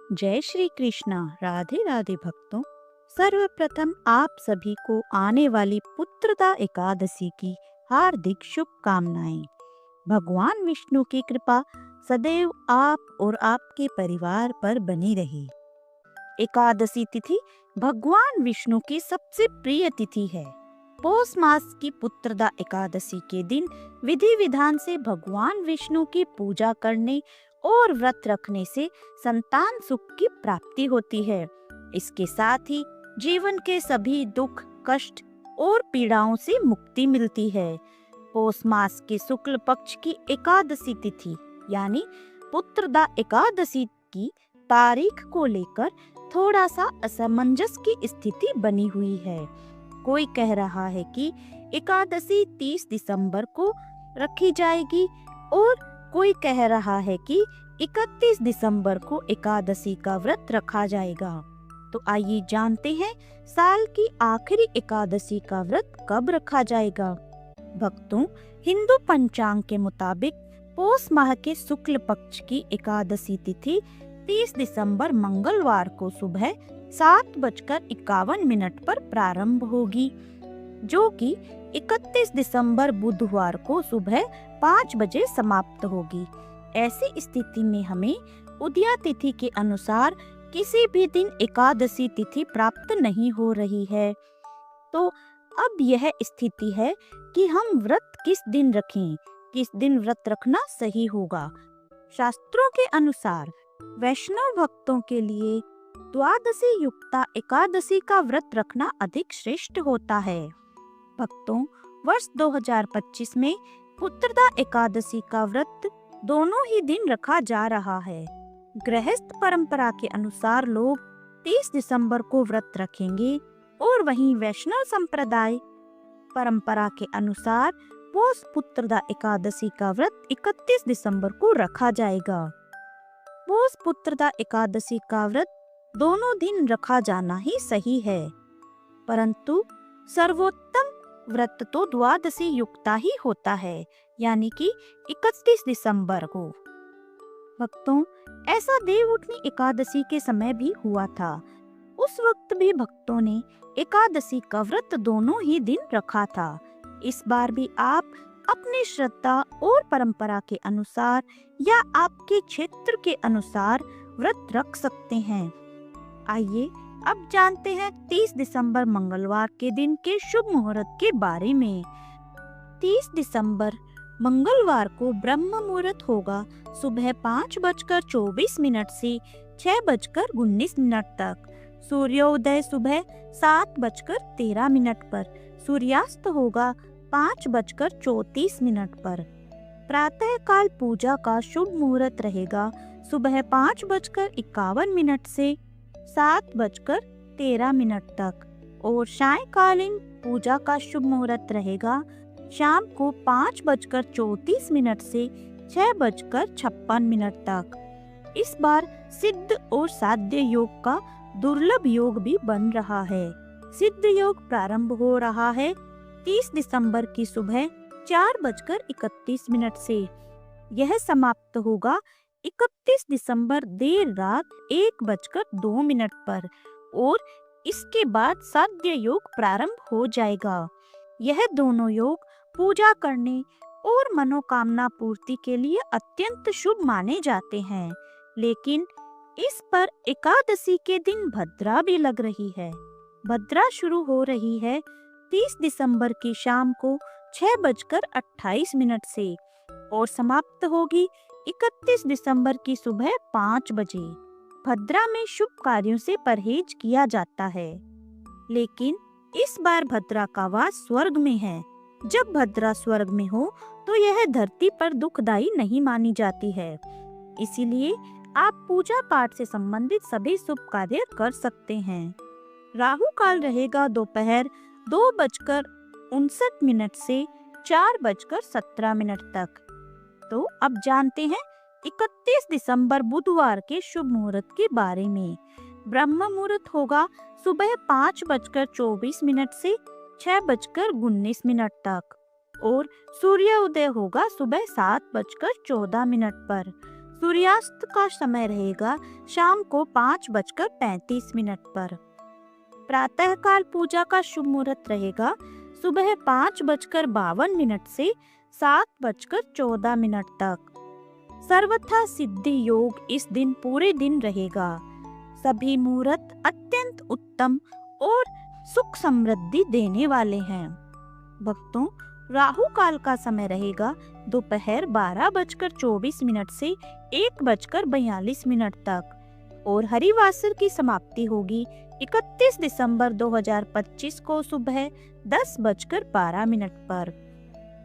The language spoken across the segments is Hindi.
जय श्री कृष्णा। राधे राधे भक्तों। सर्वप्रथम आप सभी को आने वाली पुत्रदा एकादशी की हार्दिक शुभकामनाएं। भगवान विष्णु की कृपा सदैव आप और आपके परिवार पर बनी रहे। एकादशी तिथि भगवान विष्णु की सबसे प्रिय तिथि है। पौष मास की पुत्रदा एकादशी के दिन विधि विधान से भगवान विष्णु की पूजा करने और व्रत रखने से संतान सुख की प्राप्ति होती है। इसके साथ ही जीवन के सभी दुख, कष्ट और पीड़ाओं से मुक्ति मिलती है। पौष मास के शुक्ल पक्ष की एकादशी तिथि यानी पुत्रदा एकादशी की तारीख को लेकर थोड़ा सा असमंजस की स्थिति बनी हुई है। कोई कह रहा है कि एकादशी 30 दिसंबर को रखी जाएगी और कोई कह रहा है कि 31 दिसंबर को एकादशी का व्रत रखा जाएगा। तो आइए जानते हैं साल की आखिरी एकादशी का व्रत कब रखा जाएगा। भक्तों, हिंदू पंचांग के मुताबिक पौष माह के शुक्ल पक्ष की एकादशी तिथि 30 दिसंबर मंगलवार को सुबह 7:51 पर प्रारंभ होगी, जो कि 31 दिसंबर बुधवार को सुबह 5 बजे समाप्त होगी। ऐसी स्थिति में हमें उदया तिथि के अनुसार किसी भी दिन एकादशी तिथि प्राप्त नहीं हो रही है। तो अब यह स्थिति है कि हम व्रत किस दिन रखें, किस दिन व्रत रखना सही होगा। शास्त्रों के अनुसार वैष्णव भक्तों के लिए द्वादशी युक्ता एकादशी का व्रत रखना अधिक श्रेष्ठ होता है। भक्तों, वर्ष 2025 में पुत्रदा एकादशी का व्रत दोनों ही दिन रखा जा रहा है। गृहस्थ परंपरा के अनुसार लोग 30 दिसंबर को व्रत रखेंगे और वहीं वैष्णव संप्रदाय परंपरा के अनुसार पौष पुत्रदा एकादशी का व्रत 31 दिसंबर को रखा जाएगा। पौष पुत्रदा एकादशी का व्रत दोनों दिन रखा जाना ही सही है, परंतु सर्वोत्तम व्रत तो द्वादशी युक्ता ही होता है, यानी कि 31 दिसंबर को। भक्तों, ऐसा देव उठनी एकादशी के समय भी हुआ था। उस वक्त भी भक्तों ने एकादशी का व्रत दोनों ही दिन रखा था। इस बार भी आप अपनी श्रद्धा और परंपरा के अनुसार या आपके क्षेत्र के अनुसार व्रत रख सकते हैं। आइए अब जानते हैं 30 दिसंबर मंगलवार के दिन के शुभ मुहूर्त के बारे में। 30 दिसंबर मंगलवार को ब्रह्म मुहूर्त होगा सुबह 5:24 से 6:19 तक। सूर्योदय सुबह 7:13 पर। सूर्यास्त होगा 5:34 पर। प्रातः काल पूजा का शुभ मुहूर्त रहेगा सुबह 5:51 से 7:13 तक और सायंकालीन पूजा का शुभ मुहूर्त रहेगा शाम को 5:34 से 6:56 तक। इस बार सिद्ध और साध्य योग का दुर्लभ योग भी बन रहा है। सिद्ध योग प्रारंभ हो रहा है 30 दिसंबर की सुबह 4:31 से। यह समाप्त होगा 31 दिसंबर देर रात 1:02 पर और इसके बाद साध्य योग प्रारंभ हो जाएगा। यह दोनों योग पूजा करने और मनोकामना पूर्ति के लिए अत्यंत शुभ माने जाते हैं, लेकिन इस पर एकादशी के दिन भद्रा भी लग रही है। भद्रा शुरू हो रही है 30 दिसंबर की शाम को 6:28 से और समाप्त होगी 31 दिसंबर की सुबह 5 बजे। भद्रा में शुभ कार्यों से परहेज किया जाता है, लेकिन इस बार भद्रा का वास स्वर्ग में है। जब भद्रा स्वर्ग में हो तो यह धरती पर दुखदायी नहीं मानी जाती है, इसीलिए आप पूजा पाठ से संबंधित सभी शुभ कार्य कर सकते हैं। राहु काल रहेगा दोपहर 2:59 से 4:17 तक। तो अब जानते हैं 31 दिसंबर बुधवार के शुभ मुहूर्त के बारे में। ब्रह्म मुहूर्त होगा सुबह 5:24 से 6:19 तक और सूर्योदय होगा सुबह 7:14 पर। सूर्यास्त का समय रहेगा शाम को 5:35 पर। प्रातःकाल पूजा का शुभ मुहूर्त रहेगा सुबह 5:52 से 7:14 तक। सर्वथा सिद्धि योग इस दिन पूरे दिन रहेगा। सभी मुहूर्त अत्यंत उत्तम और सुख समृद्धि देने वाले हैं। भक्तों, राहु काल का समय रहेगा दोपहर 12:24 से 1:42 तक और हरिवासर की समाप्ति होगी 31 दिसंबर 2025 को सुबह 10:12 पर।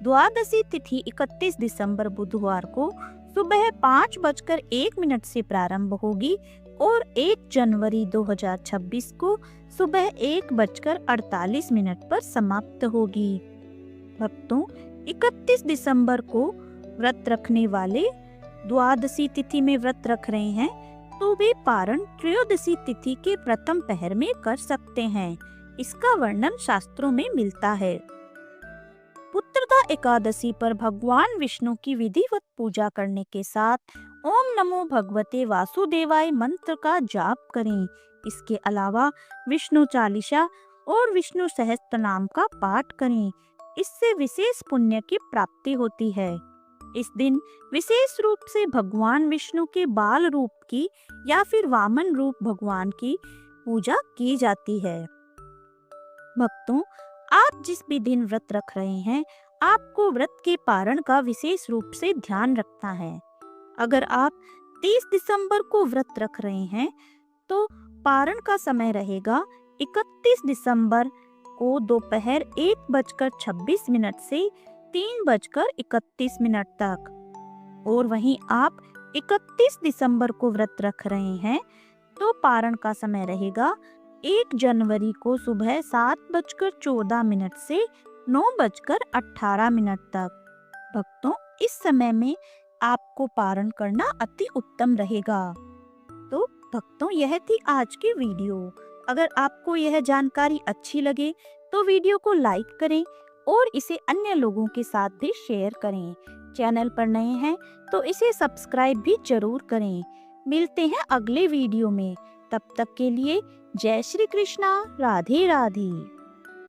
द्वादशी तिथि 31 दिसंबर बुधवार को सुबह 5:01 से प्रारंभ होगी और 1 जनवरी 2026 को सुबह 1:48 पर समाप्त होगी। भक्तों, 31 दिसंबर को व्रत रखने वाले द्वादशी तिथि में व्रत रख रहे हैं तो वे पारण त्रयोदशी तिथि के प्रथम पहर में कर सकते हैं। इसका वर्णन शास्त्रों में मिलता है। पुत्रदा एकादशी पर भगवान विष्णु की विधिवत पूजा करने के साथ ओम नमो भगवते वासुदेवाय मंत्र का जाप करें। इसके अलावा विष्णु चालीसा और विष्णु सहस्त्र नाम का पाठ करें। इससे विशेष पुण्य की प्राप्ति होती है। इस दिन विशेष रूप से भगवान विष्णु के बाल रूप की या फिर वामन रूप भगवान की पूजा की जाती है। भक्तों, आप जिस भी दिन व्रत रख रहे हैं, आपको व्रत के पारण का विशेष रूप से ध्यान रखना है। अगर आप 30 दिसंबर को व्रत रख रहे हैं तो पारण का समय रहेगा 31 दिसंबर को दोपहर 1:26 से 3:31 तक और वहीं आप 31 दिसंबर को व्रत रख रहे हैं तो पारण का समय रहेगा 1 जनवरी को सुबह 7:14 से 9:18 तक। भक्तों, इस समय में आपको पारण करना अति उत्तम रहेगा। तो भक्तों, यह थी आज की वीडियो। अगर आपको यह जानकारी अच्छी लगे तो वीडियो को लाइक करें और इसे अन्य लोगों के साथ भी शेयर करें। चैनल पर नए हैं तो इसे सब्सक्राइब भी जरूर करें। मिलते हैं अगले वीडियो में। तब तक के लिए जय श्री कृष्णा, राधे राधे।